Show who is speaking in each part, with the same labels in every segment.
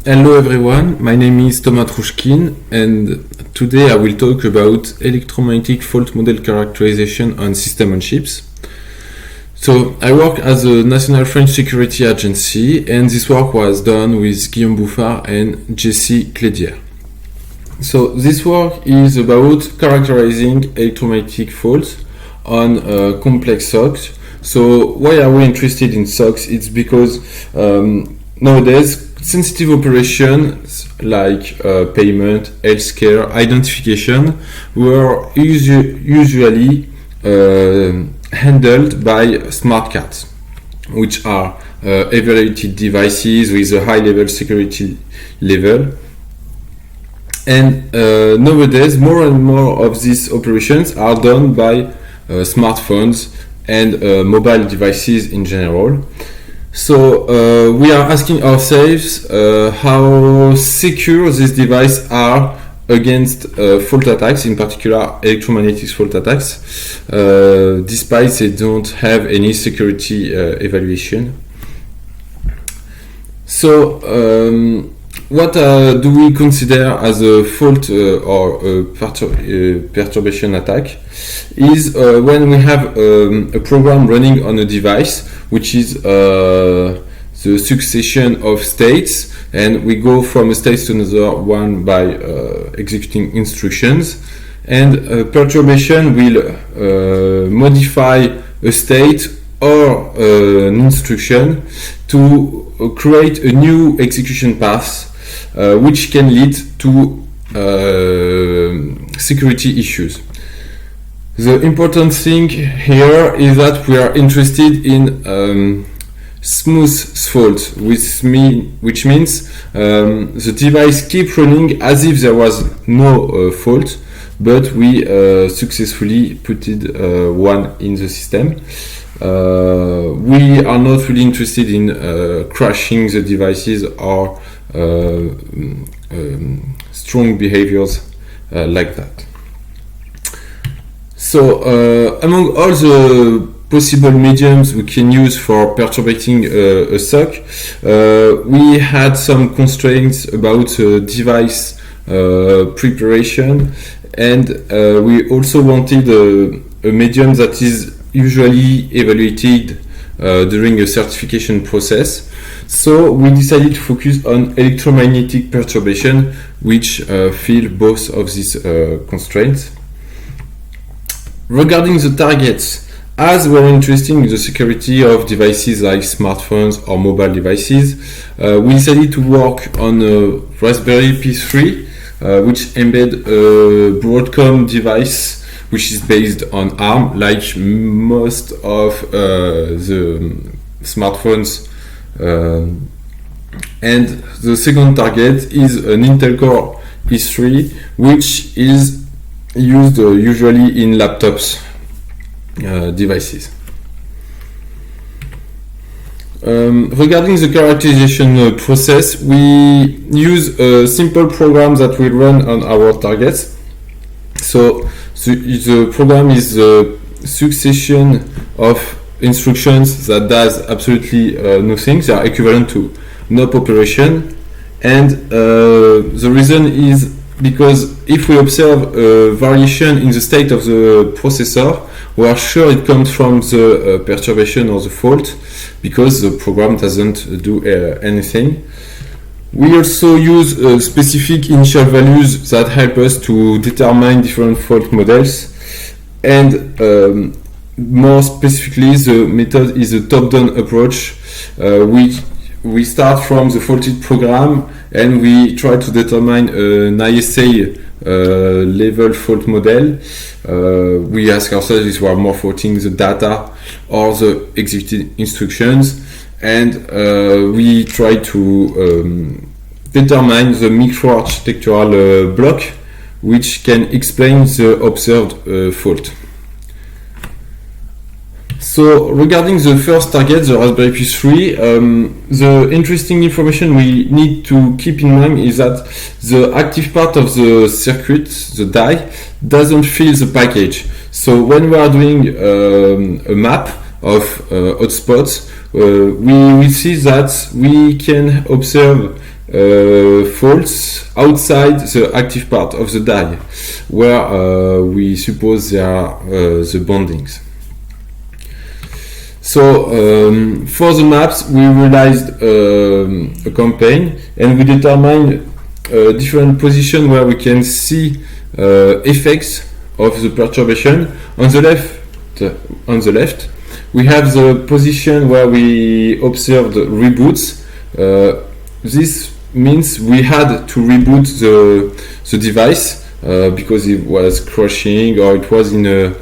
Speaker 1: Hello everyone, my name is Thomas Trouchkin and today I will talk about electromagnetic fault model characterization on system on chips. So I work as a National French Security Agency and this work was done with Guillaume Bouffard and Jessie Clédier. So this work is about characterizing electromagnetic faults on complex SOCs. So why are we interested in SOCs? It's because nowadays sensitive operations like payment, healthcare, identification were usually handled by smart cards, which are evaluated devices with a high level security level. And nowadays more and more of these operations are done by smartphones and mobile devices in general. So we are asking ourselves how secure these devices are against fault attacks, in particular electromagnetic fault attacks, despite they don't have any security evaluation. So what do we consider as a fault or a perturbation attack is when we have a program running on a device which is the succession of states, and we go from a state to another one by executing instructions, and perturbation will modify a state or an instruction to create a new execution path, which can lead to security issues. The important thing here is that we are interested in smooth fault, which means the device keeps running as if there was no fault, but we successfully put one in the system. We are not really interested in crashing the devices or strong behaviors like that. So among all the possible mediums we can use for perturbating a SOC, we had some constraints about device preparation, and we also wanted a medium that is usually evaluated during a certification process. So we decided to focus on electromagnetic perturbation, which fill both of these constraints. Regarding the targets, as we're interested in the security of devices like smartphones or mobile devices, we decided to work on a Raspberry Pi 3, which embed a Broadcom device which is based on ARM, like most of the smartphones. And the second target is an Intel Core i3, which is used usually in laptops devices. Regarding the characterization process, we use a simple program that will run on our targets. So the program is a succession of instructions that does absolutely nothing. They are equivalent to NOP operation, and the reason is because if we observe a variation in the state of the processor, we are sure it comes from the perturbation or the fault, because the program doesn't do anything. We also use specific initial values that help us to determine different fault models, and more specifically, the method is a top-down approach. We start from the faulted program and we try to determine an ISA level fault model. We ask ourselves if we are more faulting the data or the executed instructions, and we try to determine the microarchitectural block which can explain the observed fault. So regarding the first target, the Raspberry Pi 3, the interesting information we need to keep in mind is that the active part of the circuit, the die, doesn't fill the package. So when we are doing a map of hotspots, we see that we can observe faults outside the active part of the die, where we suppose there are the bondings. So for the maps, we realized a campaign, and we determined different position where we can see effects of the perturbation. On the left, we have the position where we observed reboots. This means we had to reboot the device because it was crashing or it was in a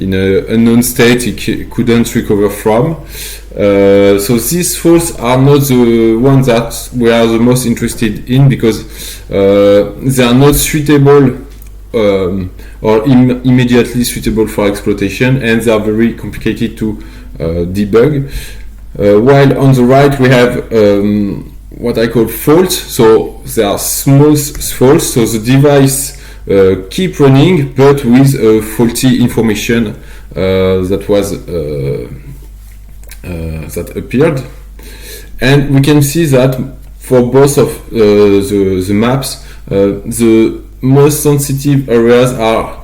Speaker 1: unknown state it couldn't recover from. So these faults are not the ones that we are the most interested in, because they are not suitable or immediately suitable for exploitation, and they are very complicated to debug. While on the right we have what I call faults. So they are smooth faults, so the device keep running but with faulty information that was that appeared. And we can see that for both of the maps, the most sensitive areas are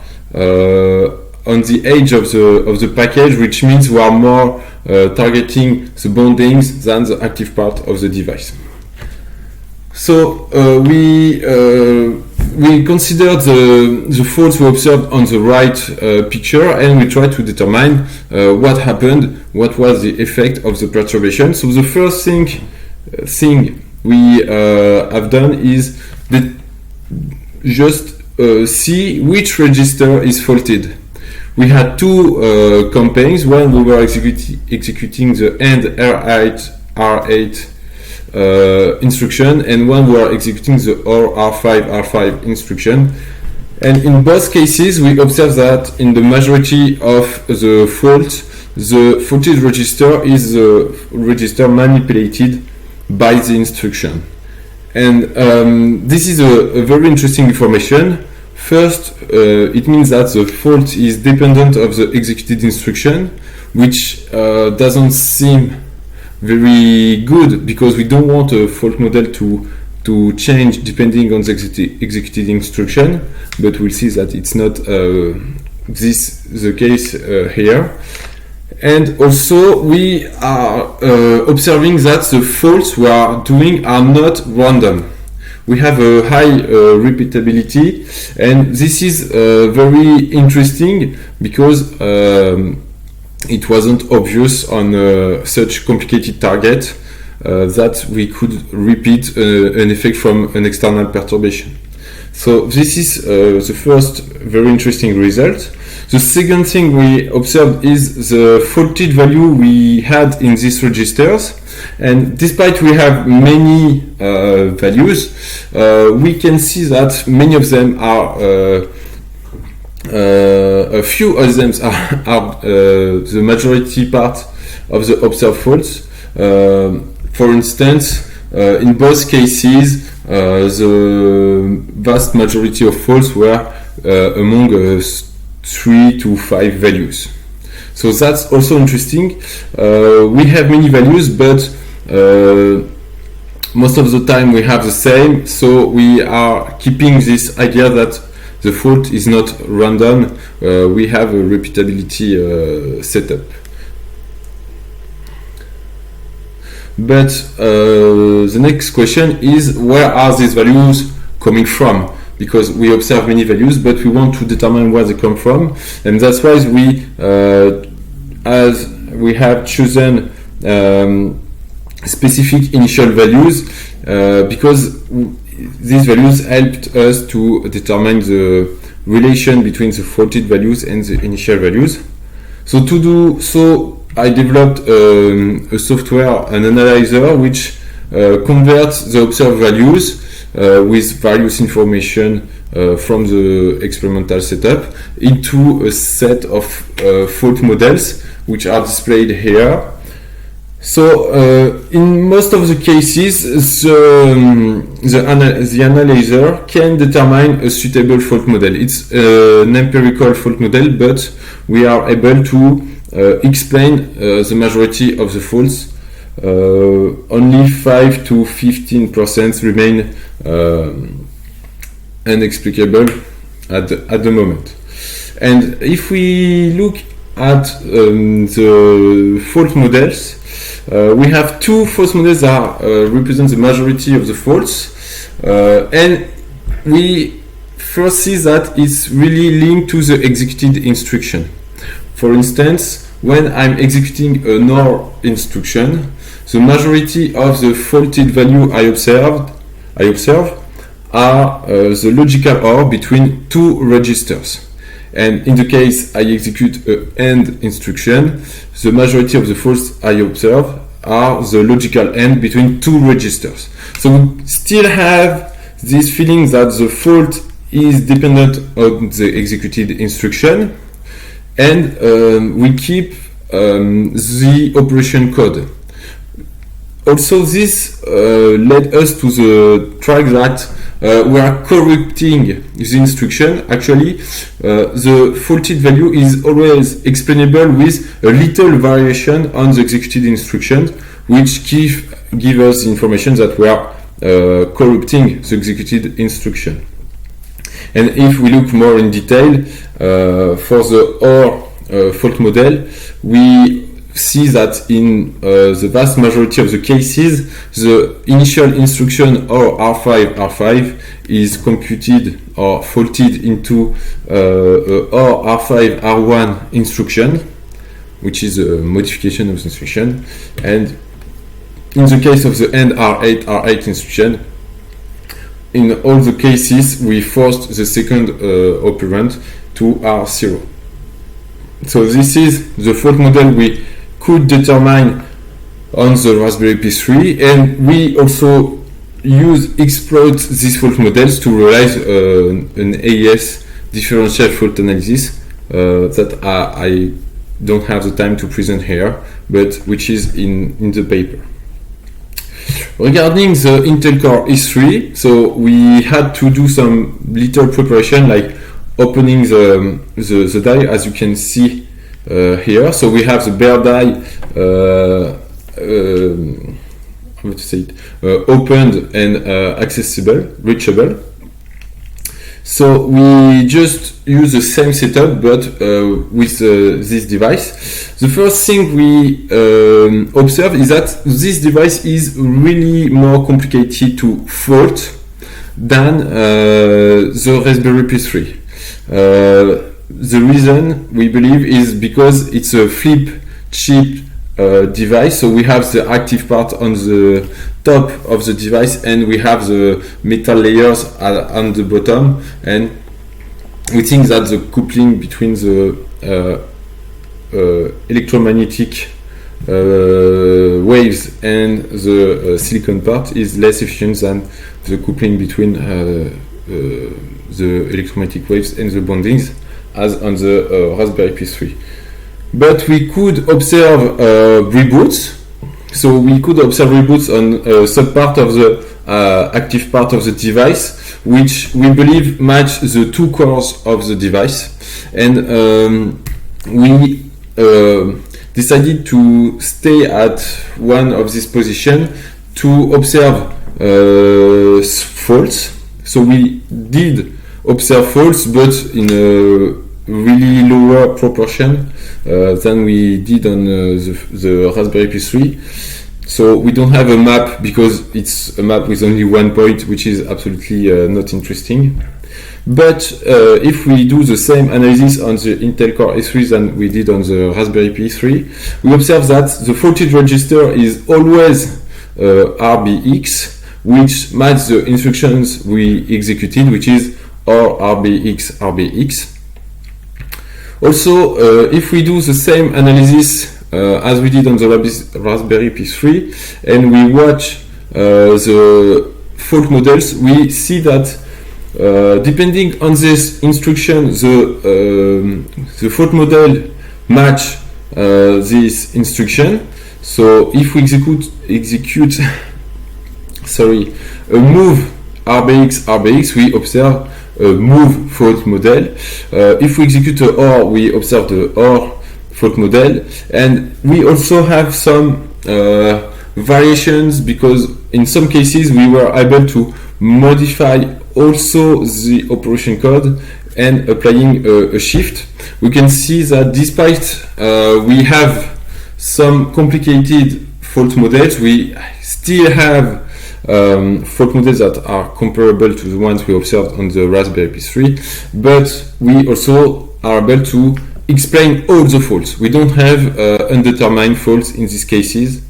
Speaker 1: on the edge of the package, which means we are more targeting the bondings than the active part of the device. So we considered the faults we observed on the right picture, and we tried to determine what happened, what was the effect of the perturbation. So the first thing we have done is just see which register is faulted. We had two campaigns. One, we were executing the AND R8 instruction, and one we are executing the OR R5 instruction. And in both cases, we observe that in the majority of the faulted register is the register manipulated by the instruction. And this is a very interesting information. First, it means that the fault is dependent of the executed instruction, which doesn't seem very good, because we don't want a fault model to change depending on the executed instruction, but we'll see that it's not the case here. And also we are observing that the faults we are doing are not random. We have a high repeatability, and this is very interesting because it wasn't obvious on such complicated target that we could repeat an effect from an external perturbation. So this is the first very interesting result. The second thing we observed is the faulted value we had in these registers, and despite we have many values, we can see that many of them are a few of them are the majority part of the observed faults. For instance, in both cases, the vast majority of faults were among 3 to 5 values. So that's also interesting. We have many values, but most of the time we have the same, so we are keeping this idea that the fault is not random. We have a repeatability setup. But the next question is, where are these values coming from? Because we observe many values, but we want to determine where they come from, and that's why we, as we have chosen specific initial values, because these values helped us to determine the relation between the faulted values and the initial values. So to do so, I developed a software, an analyzer, which converts the observed values with various information from the experimental setup into a set of fault models, which are displayed here. So in most of the cases, the analyzer can determine a suitable fault model. It's an empirical fault model, but we are able to explain the majority of the faults only 5 to 15% remain inexplicable at the moment. And if we look at the fault models, we have two false models that represent the majority of the faults, and we first see that it's really linked to the executed instruction. For instance, when I'm executing an OR instruction, the majority of the faulted value I observe are the logical OR between two registers. And in the case I execute an AND instruction, the majority of the faults I observe are the logical AND between two registers. So we still have this feeling that the fault is dependent on the executed instruction, and we keep the operation code. Also, this led us to the track that we are corrupting the instruction. Actually, the faulted value is always explainable with a little variation on the executed instruction, which give us information that we are corrupting the executed instruction. And if we look more in detail, for the OR fault model, we see that in the vast majority of the cases, the initial instruction OR R5 is computed or faulted into OR R5 R1 instruction, which is a modification of the instruction. And in the case of the AND R8 instruction, in all the cases, we forced the second operand to R0. So this is the fault model we could determine on the Raspberry Pi 3, and we also exploit these fault models to realize an AES differential fault analysis that I don't have the time to present here, but which is in the paper. Regarding the Intel Core i3, so we had to do some little preparation, like opening the die, as you can see here. So we have the bare die opened and accessible, reachable. So we just use the same setup, but with this device. The first thing we observe is that this device is really more complicated to fault than the Raspberry Pi 3. The reason, we believe, is because it's a flip chip device, so we have the active part on the top of the device and we have the metal layers on the bottom, and we think that the coupling between the electromagnetic waves and the silicon part is less efficient than the coupling between the electromagnetic waves and the bondings as on the Raspberry Pi 3. But we could observe reboots. So we could observe reboots on a subpart of the active part of the device, which we believe match the two cores of the device. And we decided to stay at one of these positions to observe faults. So we did observe faults, but in a really lower proportion than we did on the Raspberry Pi 3. So we don't have a map because it's a map with only one point, which is absolutely not interesting. But if we do the same analysis on the Intel Core i3 than we did on the Raspberry Pi 3, we observe that the faulted register is always RBX, which matches the instructions we executed, which is OR RBX. Also, if we do the same analysis as we did on the Raspberry Pi 3 and we watch the fault models, we see that depending on this instruction, the fault model match this instruction. So if we execute a move RBX, we observe a move fault model. If we execute a OR, we observe the OR fault model, and we also have some variations because in some cases we were able to modify also the operation code and applying a shift. We can see that despite we have some complicated fault models, we still have fault models that are comparable to the ones we observed on the Raspberry Pi 3, but we also are able to explain all the faults. We don't have undetermined faults in these cases,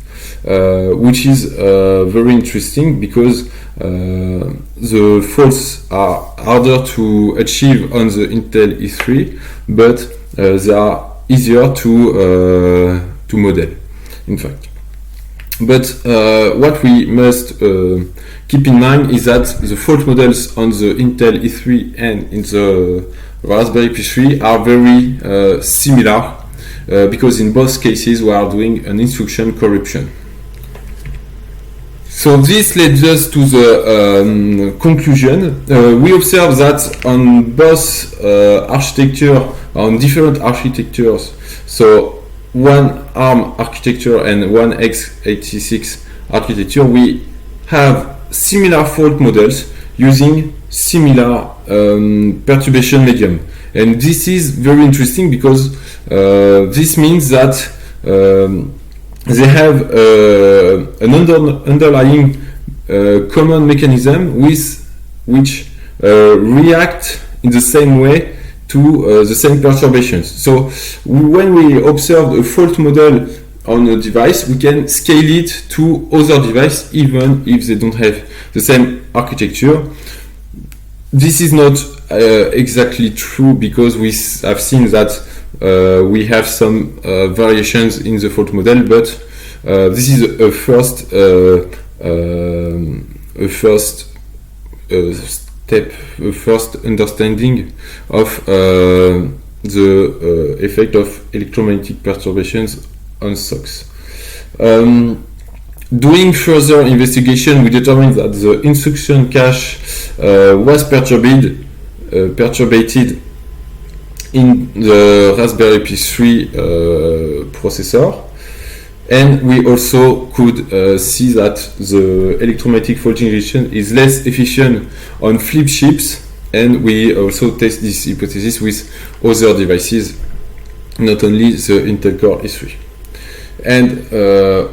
Speaker 1: which is very interesting because the faults are harder to achieve on the Intel E3, but they are easier to model, in fact. But what we must keep in mind is that the fault models on the Intel E3 and in the Raspberry Pi 3 are very similar because in both cases we are doing an instruction corruption. So this leads us to the conclusion. We observe that on both on different architectures, so one ARM architecture and one x86 architecture, we have similar fault models using similar perturbation medium. And this is very interesting because this means that they have an underlying common mechanism which react in the same way to the same perturbations. So when we observe a fault model on a device, we can scale it to other devices even if they don't have the same architecture. This is not exactly true because we have seen that we have some variations in the fault model, but this is a first step, a first understanding of the effect of electromagnetic perturbations on SOCs. Doing further investigation, we determined that the instruction cache was perturbed in the Raspberry Pi 3 processor, and we also could see that the electromagnetic fault injection is less efficient on flip chips, and we also test this hypothesis with other devices, not only the Intel Core E3. And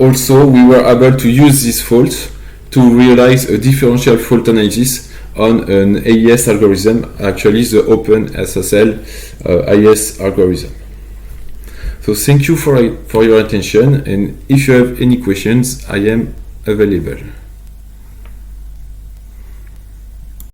Speaker 1: also we were able to use this fault to realize a differential fault analysis on an AES algorithm, actually the OpenSSL AES algorithm. So thank you for your attention, and if you have any questions, I am available.